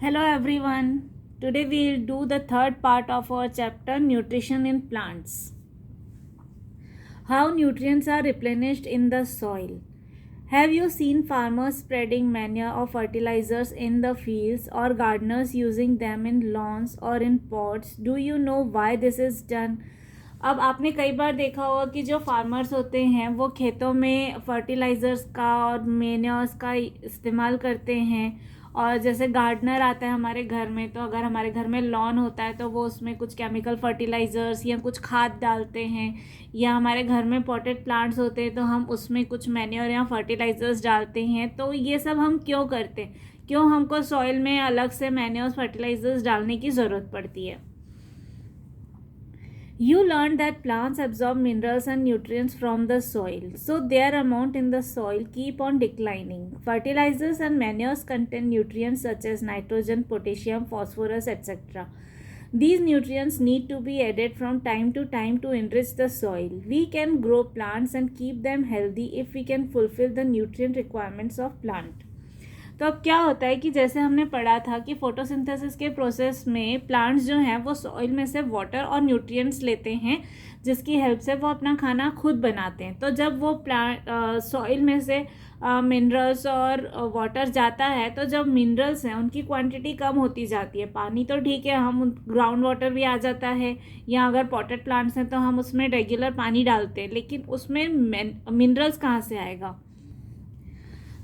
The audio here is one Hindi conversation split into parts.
Hello everyone. Today we will do the third part of our chapter Nutrition in Plants. How nutrients are replenished in the soil. Have you seen farmers spreading manure or fertilizers in the fields or gardeners using them in lawns or in pots? Do you know why this is done? अब आपने कई बार देखा होगा कि जो फार्मर्स होते हैं वो खेतों में फर्टिलाइज़र्स का और मेन्योर्स का इस्तेमाल करते हैं। और जैसे गार्डनर आता है हमारे घर में, तो अगर हमारे घर में लॉन होता है तो वो उसमें कुछ केमिकल फर्टिलाइज़र्स या कुछ खाद डालते हैं, या हमारे घर में पॉटेड प्लांट्स होते हैं तो हम उसमें कुछ मैन्योर या फर्टिलाइज़र्स डालते हैं। तो ये सब हम क्यों करते हैं, क्यों हमको सॉइल में अलग से मैन्योर्स फर्टिलाइज़र्स डालने की ज़रूरत पड़ती है? You learned that plants absorb minerals and nutrients from the soil, so their amount in the soil keep on declining. Fertilizers and manures contain nutrients such as nitrogen, potassium, phosphorus, etc. These nutrients need to be added from time to time to enrich the soil. We can grow plants and keep them healthy if we can fulfill the nutrient requirements of plant. तो अब क्या होता है कि जैसे हमने पढ़ा था कि फोटोसिंथेसिस के प्रोसेस में प्लांट्स जो हैं वो सॉइल में से वाटर और न्यूट्रिएंट्स लेते हैं, जिसकी हेल्प से वो अपना खाना खुद बनाते हैं। तो जब वो प्लांट सॉइल में से मिनरल्स और वाटर जाता है, तो जब मिनरल्स हैं उनकी क्वांटिटी कम होती जाती है। पानी तो ठीक है, हम ग्राउंड वाटर भी आ जाता है, या अगर पॉटेड प्लांट्स हैं तो हम उसमें रेगुलर पानी डालते हैं, लेकिन उसमें मिनरल्स कहाँ से आएगा?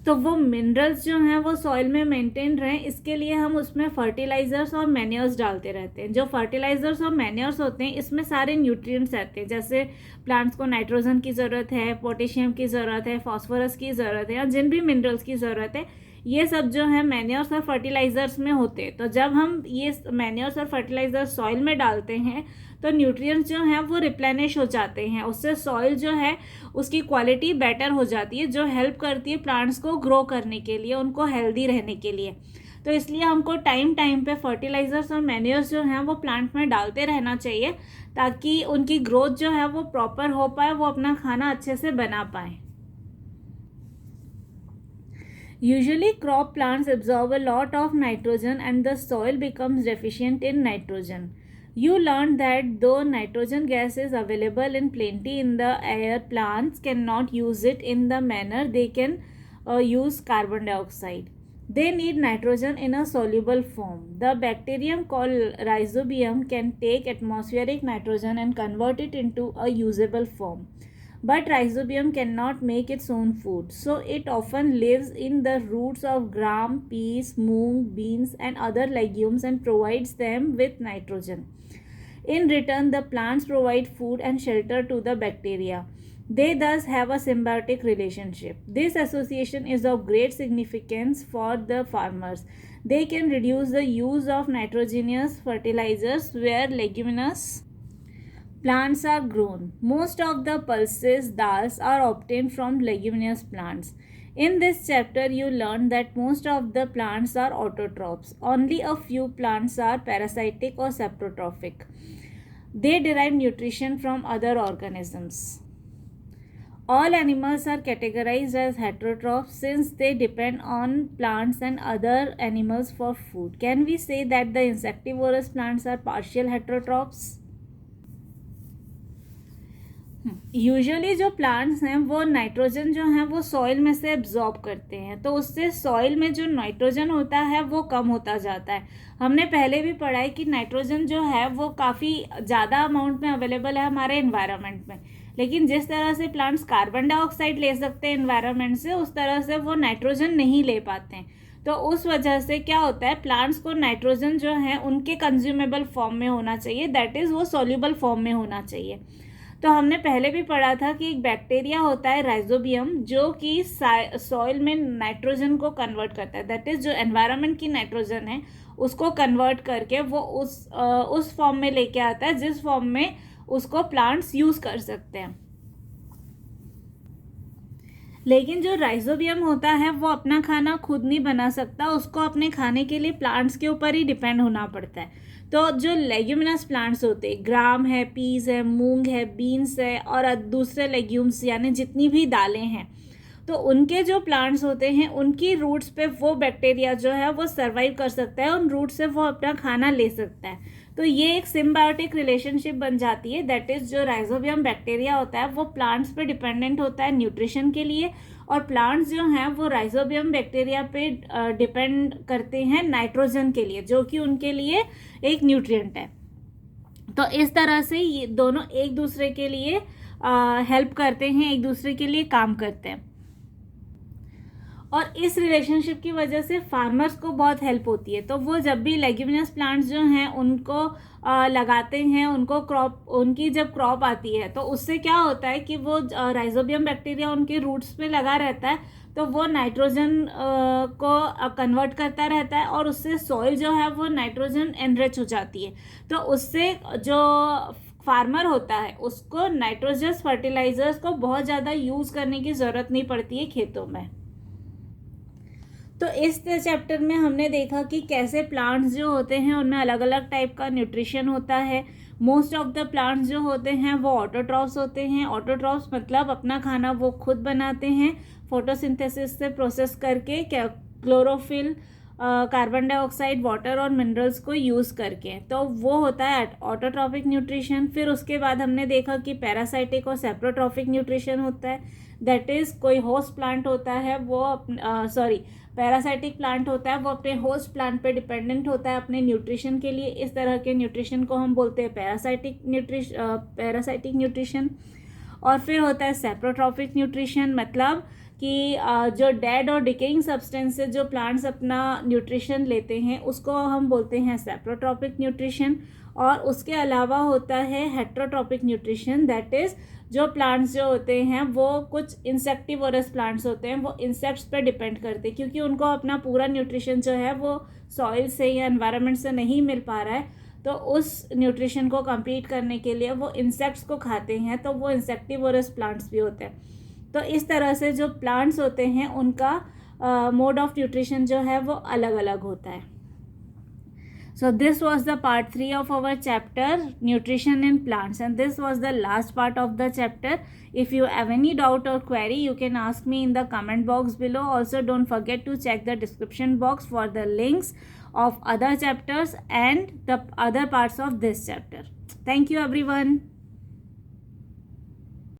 तो वो मिनरल्स जो हैं वो सॉइल में मेंटेन रहें, इसके लिए हम उसमें फर्टिलाइज़र्स और मैन्योर्स डालते रहते हैं। जो फर्टिलाइज़र्स और मैन्योर्स होते हैं इसमें सारे न्यूट्रिएंट्स रहते हैं, जैसे प्लांट्स को नाइट्रोजन की ज़रूरत है, पोटेशियम की ज़रूरत है, फॉस्फोरस की ज़रूरत है, या जिन भी मिनरल्स की ज़रूरत है, ये सब जो है मैन्योर्स और फर्टिलाइज़र्स में होते हैं। तो जब हम ये मैन्योर्स और फर्टिलाइज़र्स सॉइल में डालते हैं तो न्यूट्रिएंट्स जो हैं वो रिप्लेनिश हो जाते हैं, उससे सॉइल जो है उसकी क्वालिटी बेटर हो जाती है, जो हेल्प करती है प्लांट्स को ग्रो करने के लिए, उनको हेल्दी रहने के लिए। तो इसलिए हमको टाइम टाइम पे फर्टिलाइज़र्स और मैन्योर्स जो हैं वो प्लांट में डालते रहना चाहिए, ताकि उनकी ग्रोथ जो है वो प्रॉपर हो पाए, वो अपना खाना अच्छे से बना पाए। Usually crop plants absorb a lot of nitrogen and the soil becomes deficient in nitrogen. You learned that though nitrogen gas is available in plenty in the air, plants cannot use it in the manner they can use carbon dioxide. They need nitrogen in a soluble form. The bacterium called Rhizobium can take atmospheric nitrogen and convert it into a usable form. But Rhizobium cannot make its own food, so it often lives in the roots of gram, peas, moong, beans, and other legumes and provides them with nitrogen. In return, the plants provide food and shelter to the bacteria. They thus have a symbiotic relationship. This association is of great significance for the farmers. They can reduce the use of nitrogenous fertilizers where leguminous plants are grown. Most of the pulses, dals, are obtained from leguminous plants. In this chapter, you learned that most of the plants are autotrophs. Only a few plants are parasitic or saprotrophic. They derive nutrition from other organisms. All animals are categorized as heterotrophs since they depend on plants and other animals for food. Can we say that the insectivorous plants are partial heterotrophs? Usually जो प्लांट्स हैं वो नाइट्रोजन जो है वो सॉइल में से एब्जॉर्ब करते हैं, तो उससे सॉइल में जो नाइट्रोजन होता है वो कम होता जाता है। हमने पहले भी पढ़ा है कि नाइट्रोजन जो है वो काफ़ी ज़्यादा अमाउंट में अवेलेबल है हमारे एनवायरनमेंट में, लेकिन जिस तरह से प्लांट्स कार्बन डाइऑक्साइड ले सकते हैं एनवायरनमेंट से, उस तरह से वो नाइट्रोजन नहीं ले पाते हैं। तो उस वजह से क्या होता है, प्लांट्स को नाइट्रोजन जो है उनके कंज्यूमेबल फॉर्म में होना चाहिए, दैट इज़ वो सॉल्यूबल फॉर्म में होना चाहिए। तो हमने पहले भी पढ़ा था कि एक बैक्टीरिया होता है राइजोबियम, जो कि सॉइल में नाइट्रोजन को कन्वर्ट करता है, दैट इज़ जो एनवायरनमेंट की नाइट्रोजन है उसको कन्वर्ट करके वो उस फॉर्म में लेके आता है जिस फॉर्म में उसको प्लांट्स यूज़ कर सकते हैं। लेकिन जो राइजोबियम होता है वो अपना खाना खुद नहीं बना सकता, उसको अपने खाने के लिए प्लांट्स के ऊपर ही डिपेंड होना पड़ता है। तो जो लेग्यूमिनस प्लांट्स होते हैं, ग्राम है, पीस है, मूंग है, बीन्स है और दूसरे लेग्यूम्स यानी जितनी भी दालें हैं, तो उनके जो प्लांट्स होते हैं उनकी रूट्स पे वो बैक्टीरिया जो है वो सर्वाइव कर सकता है, उन रूट से वो अपना खाना ले सकता है। तो ये एक सिम्बायोटिक रिलेशनशिप बन जाती है। दैट इज जो राइजोबियम बैक्टीरिया होता है वो प्लांट्स पे डिपेंडेंट होता है न्यूट्रिशन के लिए, और प्लांट्स जो हैं वो राइजोबियम बैक्टीरिया पे डिपेंड करते हैं नाइट्रोजन के लिए, जो कि उनके लिए एक न्यूट्रिएंट है। तो इस तरह से ये दोनों एक दूसरे के लिए हेल्प करते हैं, एक दूसरे के लिए काम करते हैं, और इस रिलेशनशिप की वजह से फार्मर्स को बहुत हेल्प होती है। तो वो जब भी लेग्यूमिनस प्लांट्स जो हैं उनको लगाते हैं, उनको उनकी जब क्रॉप आती है तो उससे क्या होता है कि वो राइजोबियम बैक्टीरिया उनके रूट्स पे लगा रहता है, तो वो नाइट्रोजन को कन्वर्ट करता रहता है, और उससे सॉइल जो है वो नाइट्रोजन एनरिच हो जाती है। तो उससे जो फार्मर होता है उसको नाइट्रोजस फर्टिलाइजर्स को बहुत ज़्यादा यूज़ करने की ज़रूरत नहीं पड़ती है खेतों में। तो इस चैप्टर में हमने देखा कि कैसे प्लांट्स जो होते हैं उनमें अलग अलग टाइप का न्यूट्रिशन होता है। मोस्ट ऑफ द प्लांट्स जो होते हैं वो ऑटोट्रॉफ्स होते हैं। ऑटोट्रॉफ्स मतलब अपना खाना वो खुद बनाते हैं फोटोसिंथेसिस से प्रोसेस करके, क्लोरोफिल, कार्बन डाइऑक्साइड, वाटर और मिनरल्स को यूज़ करके। तो वो होता है ऑटोट्रॉफिक न्यूट्रिशन। फिर उसके बाद हमने देखा कि पैरासाइटिक और सेप्रोट्रॉफिक न्यूट्रिशन होता है। दैट इज़ कोई होस्ट प्लांट होता है वो पैरासाइटिक प्लांट होता है वो अपने होस्ट प्लांट पे डिपेंडेंट होता है अपने न्यूट्रिशन के लिए। इस तरह के न्यूट्रिशन को हम बोलते हैं पैरासाइटिक न्यूट्रिशन। और फिर होता है सेप्रोट्रॉफिक न्यूट्रिशन, मतलब कि जो डेड और डिकेइंग सब्सटेंस से जो प्लांट्स अपना न्यूट्रिशन लेते हैं उसको हम बोलते हैं सेप्रोट्रॉफिक न्यूट्रिशन। और उसके अलावा होता है हेट्रोट्रॉपिक न्यूट्रिशन। दैट इज़ जो प्लांट्स जो होते हैं वो कुछ इंसेक्टिवोरस प्लांट्स होते हैं, वो इंसेक्ट्स पे डिपेंड करते हैं, क्योंकि उनको अपना पूरा न्यूट्रिशन जो है वो सॉइल से या एनवायरनमेंट से नहीं मिल पा रहा है, तो उस न्यूट्रिशन को कंप्लीट करने के लिए वो इंसेक्ट्स को खाते हैं, तो वो इंसेक्टिवोरस प्लांट्स भी होते हैं। तो इस तरह से जो प्लांट्स होते हैं उनका मोड ऑफ न्यूट्रिशन जो है वो अलग अलग होता है। So this was the part 3 of our chapter nutrition in plants, and this was the last part of the chapter. If you have any doubt or query, you can ask me in the comment box below. Also don't forget to check the description box for the links of other chapters and the other parts of this chapter. Thank you everyone.